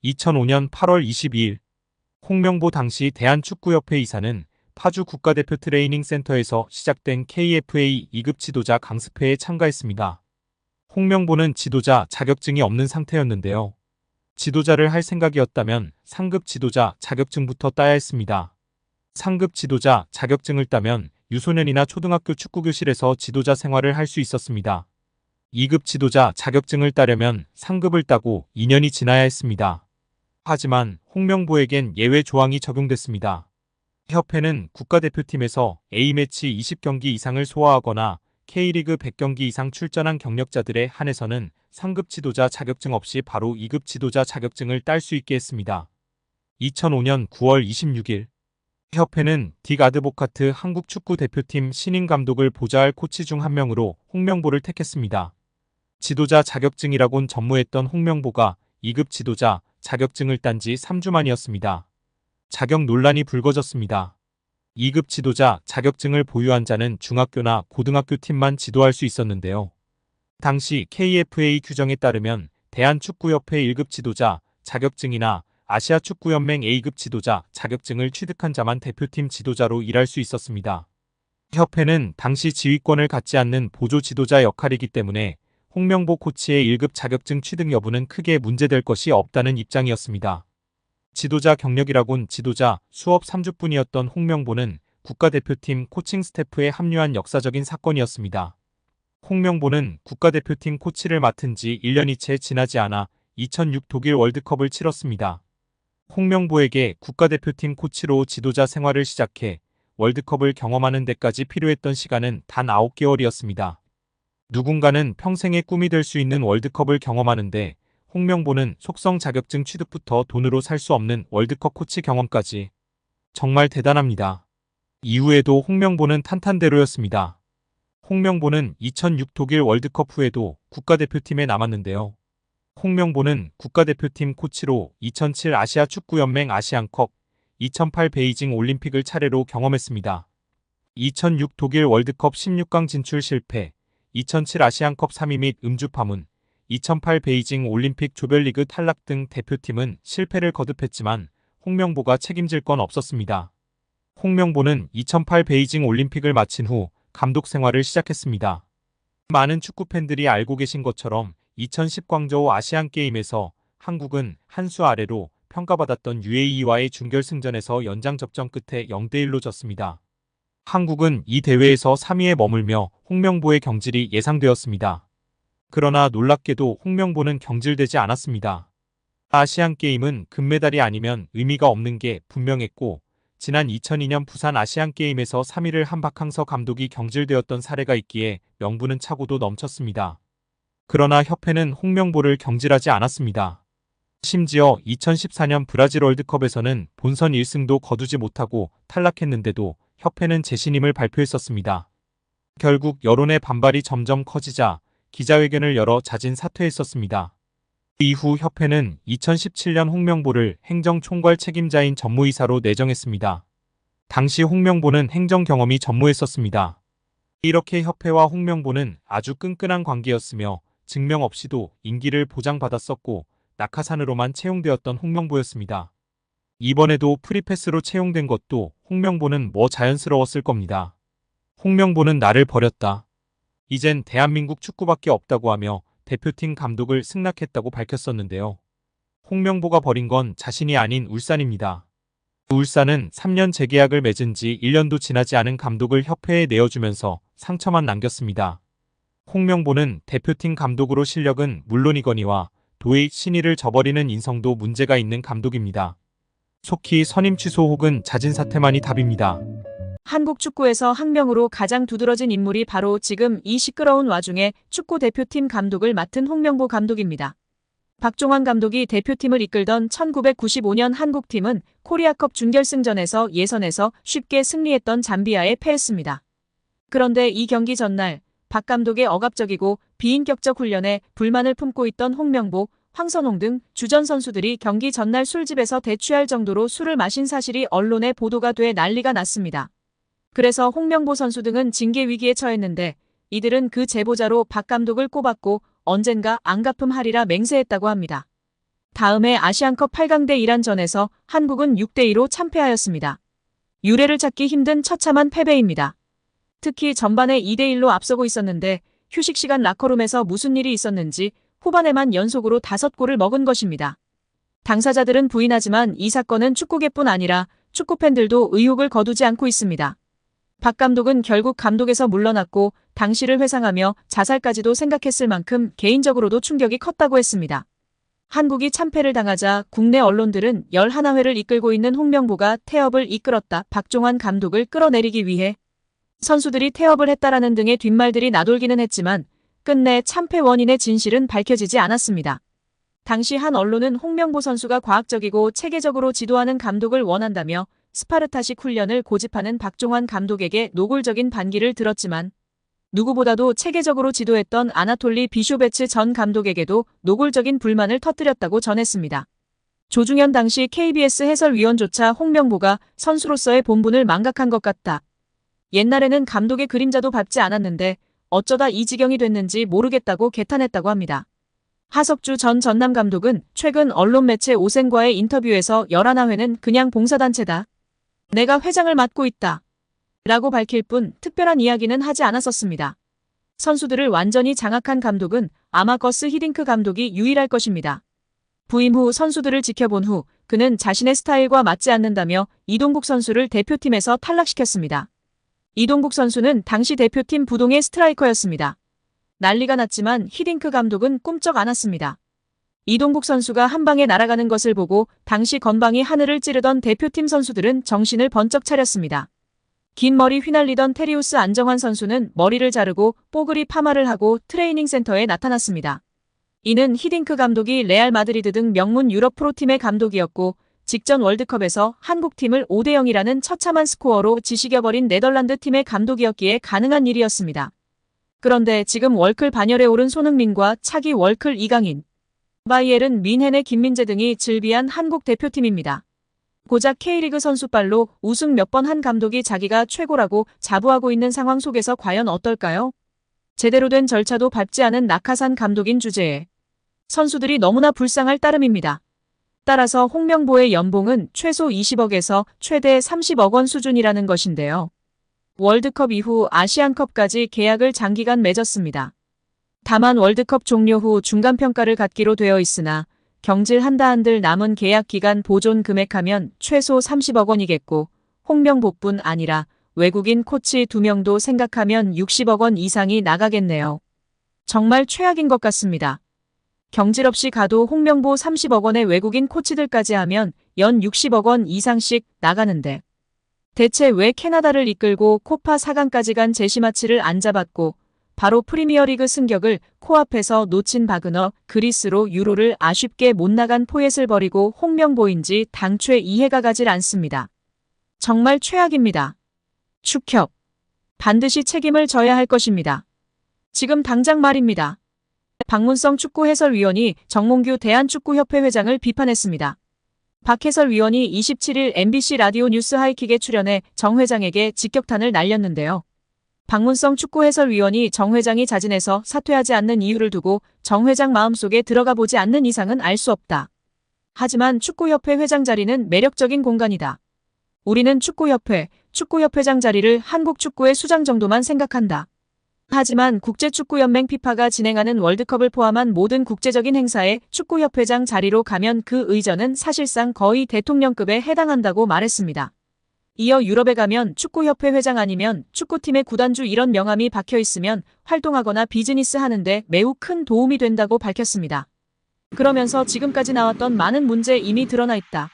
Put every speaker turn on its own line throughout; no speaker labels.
2005년 8월 22일 홍명보 당시 대한축구협회 이사는 파주 국가대표 트레이닝 센터에서 시작된 KFA 2급 지도자 강습회에 참가했습니다. 홍명보는 지도자 자격증이 없는 상태였는데요. 지도자를 할 생각이었다면 상급 지도자 자격증부터 따야 했습니다. 상급 지도자 자격증을 따면 유소년이나 초등학교 축구교실에서 지도자 생활을 할 수 있었습니다. 2급 지도자 자격증을 따려면 상급을 따고 2년이 지나야 했습니다. 하지만 홍명보에겐 예외 조항이 적용됐습니다. 협회는 국가대표팀에서 A매치 20경기 이상을 소화하거나 K리그 100경기 이상 출전한 경력자들에 한해서는 상급 지도자 자격증 없이 바로 2급 지도자 자격증을 딸 수 있게 했습니다. 2005년 9월 26일 협회는 딕 아드보카트 한국 축구 대표팀 신인 감독을 보좌할 코치 중 한 명으로 홍명보를 택했습니다. 지도자 자격증이라곤 전무했던 홍명보가 2급 지도자 자격증을 딴 지 3주 만이었습니다. 자격 논란이 불거졌습니다. 2급 지도자 자격증을 보유한 자는 중학교나 고등학교 팀만 지도할 수 있었는데요. 당시 KFA 규정에 따르면 대한축구협회 1급 지도자 자격증이나 아시아축구연맹 A급 지도자 자격증을 취득한 자만 대표팀 지도자로 일할 수 있었습니다. 협회는 당시 지휘권을 갖지 않는 보조 지도자 역할이기 때문에 홍명보 코치의 1급 자격증 취득 여부는 크게 문제될 것이 없다는 입장이었습니다. 지도자 경력이라곤 지도자 수업 3주뿐이었던 홍명보는 국가대표팀 코칭 스태프에 합류한 역사적인 사건이었습니다. 홍명보는 국가대표팀 코치를 맡은 지 1년이 채 지나지 않아 2006 독일 월드컵을 치렀습니다. 홍명보에게 국가대표팀 코치로 지도자 생활을 시작해 월드컵을 경험하는 데까지 필요했던 시간은 단 9개월이었습니다. 누군가는 평생의 꿈이 될 수 있는 월드컵을 경험하는데 홍명보는 속성 자격증 취득부터 돈으로 살 수 없는 월드컵 코치 경험까지. 정말 대단합니다. 이후에도 홍명보는 탄탄대로였습니다. 홍명보는 2006 독일 월드컵 후에도 국가대표팀에 남았는데요. 홍명보는 국가대표팀 코치로 2007 아시아축구연맹 아시안컵, 2008 베이징 올림픽을 차례로 경험했습니다. 2006 독일 월드컵 16강 진출 실패, 2007 아시안컵 3위 및 음주 파문, 2008 베이징 올림픽 조별리그 탈락 등 대표팀은 실패를 거듭했지만 홍명보가 책임질 건 없었습니다. 홍명보는 2008 베이징 올림픽을 마친 후 감독 생활을 시작했습니다. 많은 축구팬들이 알고 계신 것처럼 2010 광저우 아시안게임에서 한국은 한 수 아래로 평가받았던 UAE와의 준결승전에서 연장 접전 끝에 0대1로 졌습니다. 한국은 이 대회에서 3위에 머물며 홍명보의 경질이 예상되었습니다. 그러나 놀랍게도 홍명보는 경질되지 않았습니다. 아시안게임은 금메달이 아니면 의미가 없는 게 분명했고 지난 2002년 부산 아시안게임에서 3위를 한 박항서 감독이 경질되었던 사례가 있기에 명분은 차고도 넘쳤습니다. 그러나 협회는 홍명보를 경질하지 않았습니다. 심지어 2014년 브라질 월드컵에서는 본선 1승도 거두지 못하고 탈락했는데도 협회는 재신임을 발표했었습니다. 결국 여론의 반발이 점점 커지자 기자회견을 열어 자진 사퇴했었습니다. 이후 협회는 2017년 홍명보를 행정총괄 책임자인 전무이사로 내정했습니다. 당시 홍명보는 행정 경험이 전무했었습니다. 이렇게 협회와 홍명보는 아주 끈끈한 관계였으며 증명 없이도 임기를 보장받았었고 낙하산으로만 채용되었던 홍명보였습니다. 이번에도 프리패스로 채용된 것도 홍명보는 뭐 자연스러웠을 겁니다. 홍명보는 나를 버렸다. 이젠 대한민국 축구밖에 없다고 하며 대표팀 감독을 승낙했다고 밝혔었는데요. 홍명보가 버린 건 자신이 아닌 울산입니다. 울산은 3년 재계약을 맺은 지 1년도 지나지 않은 감독을 협회에 내어주면서 상처만 남겼습니다. 홍명보는 대표팀 감독으로 실력은 물론이거니와 도의 신의를 저버리는 인성도 문제가 있는 감독입니다. 속히 선임 취소 혹은 자진 사퇴만이 답입니다.
한국 축구에서 학명으로 가장 두드러진 인물이 바로 지금 이 시끄러운 와중에 축구 대표팀 감독을 맡은 홍명보 감독입니다. 박종환 감독이 대표팀을 이끌던 1995년 한국팀은 코리아컵 준결승전에서 예선에서 쉽게 승리했던 잠비아에 패했습니다. 그런데 이 경기 전날 박 감독의 억압적이고 비인격적 훈련에 불만을 품고 있던 홍명보, 황선홍 등 주전 선수들이 경기 전날 술집에서 대취할 정도로 술을 마신 사실이 언론에 보도가 돼 난리가 났습니다. 그래서 홍명보 선수 등은 징계 위기에 처했는데 이들은 그 제보자로 박 감독을 꼽았고 언젠가 안 갚음하리라 맹세했다고 합니다. 다음해 아시안컵 8강대 이란전에서 한국은 6대2로 참패하였습니다. 유례를 찾기 힘든 처참한 패배입니다. 특히 전반에 2대1로 앞서고 있었는데 휴식 시간 라커룸에서 무슨 일이 있었는지 후반에만 연속으로 5골을 먹은 것입니다. 당사자들은 부인하지만 이 사건은 축구계뿐 아니라 축구팬들도 의혹을 거두지 않고 있습니다. 박 감독은 결국 감독에서 물러났고 당시를 회상하며 자살까지도 생각했을 만큼 개인적으로도 충격이 컸다고 했습니다. 한국이 참패를 당하자 국내 언론들은 11회를 이끌고 있는 홍명보가 태업을 이끌었다. 박종환 감독을 끌어내리기 위해 선수들이 태업을 했다라는 등의 뒷말들이 나돌기는 했지만 끝내 참패 원인의 진실은 밝혀지지 않았습니다. 당시 한 언론은 홍명보 선수가 과학적이고 체계적으로 지도하는 감독을 원한다며 스파르타식 훈련을 고집하는 박종환 감독에게 노골적인 반기를 들었지만 누구보다도 체계적으로 지도했던 아나톨리 비쇼베츠 전 감독에게도 노골적인 불만을 터뜨렸다고 전했습니다. 조중현 당시 KBS 해설위원조차 홍명보가 선수로서의 본분을 망각한 것 같다. 옛날에는 감독의 그림자도 밟지 않았는데 어쩌다 이 지경이 됐는지 모르겠다고 개탄했다고 합니다. 하석주 전 전남 감독은 최근 언론 매체 오센과의 인터뷰에서 11회는 그냥 봉사단체다. 내가 회장을 맡고 있다. 라고 밝힐 뿐 특별한 이야기는 하지 않았었습니다. 선수들을 완전히 장악한 감독은 아마 거스 히딩크 감독이 유일할 것입니다. 부임 후 선수들을 지켜본 후 그는 자신의 스타일과 맞지 않는다며 이동국 선수를 대표팀에서 탈락시켰습니다. 이동국 선수는 당시 대표팀 부동의 스트라이커였습니다. 난리가 났지만 히딩크 감독은 꿈쩍 않았습니다. 이동국 선수가 한 방에 날아가는 것을 보고 당시 건방이 하늘을 찌르던 대표팀 선수들은 정신을 번쩍 차렸습니다. 긴 머리 휘날리던 테리우스 안정환 선수는 머리를 자르고 뽀글이 파마를 하고 트레이닝 센터에 나타났습니다. 이는 히딩크 감독이 레알 마드리드 등 명문 유럽 프로팀의 감독이었고 직전 월드컵에서 한국팀을 5대0이라는 처참한 스코어로 지식여버린 네덜란드 팀의 감독이었기에 가능한 일이었습니다. 그런데 지금 월클 반열에 오른 손흥민과 차기 월클 이강인, 바이에른 민헨의 김민재 등이 즐비한 한국 대표팀입니다. 고작 K리그 선수발로 우승 몇 번 한 감독이 자기가 최고라고 자부하고 있는 상황 속에서 과연 어떨까요? 제대로 된 절차도 밟지 않은 낙하산 감독인 주제에 선수들이 너무나 불쌍할 따름입니다. 따라서 홍명보의 연봉은 최소 20억에서 최대 30억 원 수준이라는 것인데요. 월드컵 이후 아시안컵까지 계약을 장기간 맺었습니다. 다만 월드컵 종료 후 중간평가를 갖기로 되어 있으나 경질 한들 남은 계약 기간 보존 금액하면 최소 30억 원이겠고 홍명보뿐 아니라 외국인 코치 2명도 생각하면 60억 원 이상이 나가겠네요. 정말 최악인 것 같습니다. 경질 없이 가도 홍명보 30억 원의 외국인 코치들까지 하면 연 60억 원 이상씩 나가는데 대체 왜 캐나다를 이끌고 코파 4강까지 간 제시마치를 안 잡았고 바로 프리미어리그 승격을 코앞에서 놓친 바그너 그리스로 유로를 아쉽게 못 나간 포엣을 버리고 홍명보인지 당최 이해가 가질 않습니다. 정말 최악입니다. 축협. 반드시 책임을 져야 할 것입니다. 지금 당장 말입니다. 박문성 축구 해설위원이 정몽규 대한축구협회 회장을 비판했습니다. 박 해설위원이 27일 MBC 라디오 뉴스 하이킥에 출연해 정 회장에게 직격탄을 날렸는데요. 박문성 축구 해설위원이 정 회장이 자진해서 사퇴하지 않는 이유를 두고 정 회장 마음속에 들어가 보지 않는 이상은 알 수 없다. 하지만 축구협회 회장 자리는 매력적인 공간이다. 우리는 축구협회장 자리를 한국 축구의 수장 정도만 생각한다. 하지만 국제축구연맹 피파가 진행하는 월드컵을 포함한 모든 국제적인 행사에 축구협회장 자리로 가면 그 의전은 사실상 거의 대통령급에 해당한다고 말했습니다. 이어 유럽에 가면 축구협회 회장 아니면 축구팀의 구단주 이런 명함이 박혀있으면 활동하거나 비즈니스 하는데 매우 큰 도움이 된다고 밝혔습니다. 그러면서 지금까지 나왔던 많은 문제 이미 드러나 있다.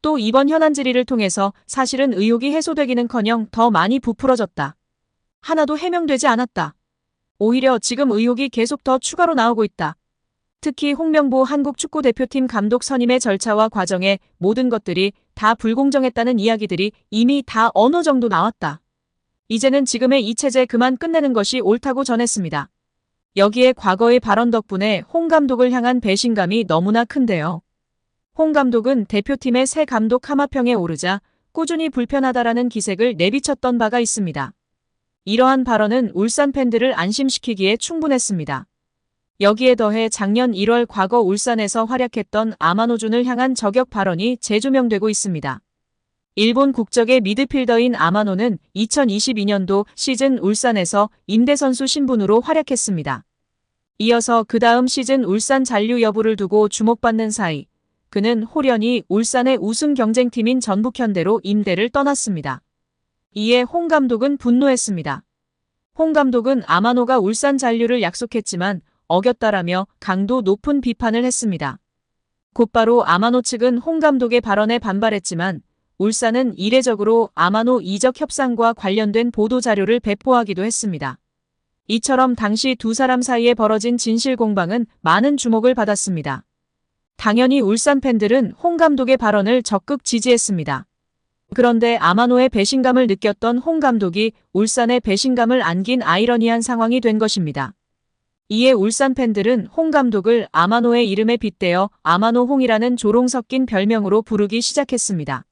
또 이번 현안 질의를 통해서 사실은 의혹이 해소되기는커녕 더 많이 부풀어졌다. 하나도 해명되지 않았다. 오히려 지금 의혹이 계속 더 추가로 나오고 있다. 특히 홍명보 한국 축구대표팀 감독 선임의 절차와 과정에 모든 것들이 다 불공정했다는 이야기들이 이미 다 어느 정도 나왔다. 이제는 지금의 이 체제 그만 끝내는 것이 옳다고 전했습니다. 여기에 과거의 발언 덕분에 홍 감독을 향한 배신감이 너무나 큰데요. 홍 감독은 대표팀의 새 감독 하마평에 오르자 꾸준히 불편하다라는 기색을 내비쳤던 바가 있습니다. 이러한 발언은 울산 팬들을 안심시키기에 충분했습니다. 여기에 더해 작년 1월 과거 울산에서 활약했던 아마노준을 향한 저격 발언이 재조명되고 있습니다. 일본 국적의 미드필더인 아마노는 2022년도 시즌 울산에서 임대선수 신분으로 활약했습니다. 이어서 그 다음 시즌 울산 잔류 여부를 두고 주목받는 사이 그는 홀연히 울산의 우승 경쟁팀인 전북현대로 임대를 떠났습니다. 이에 홍 감독은 분노했습니다. 홍 감독은 아마노가 울산 잔류를 약속했지만 어겼다라며 강도 높은 비판을 했습니다. 곧바로 아마노 측은 홍 감독의 발언에 반발했지만 울산은 이례적으로 아마노 이적 협상과 관련된 보도자료를 배포하기도 했습니다. 이처럼 당시 두 사람 사이에 벌어진 진실 공방은 많은 주목을 받았습니다. 당연히 울산 팬들은 홍 감독의 발언을 적극 지지했습니다. 그런데 아마노의 배신감을 느꼈던 홍 감독이 울산에 배신감을 안긴 아이러니한 상황이 된 것입니다. 이에 울산 팬들은 홍 감독을 아마노의 이름에 빗대어 아마노 홍이라는 조롱 섞인 별명으로 부르기 시작했습니다.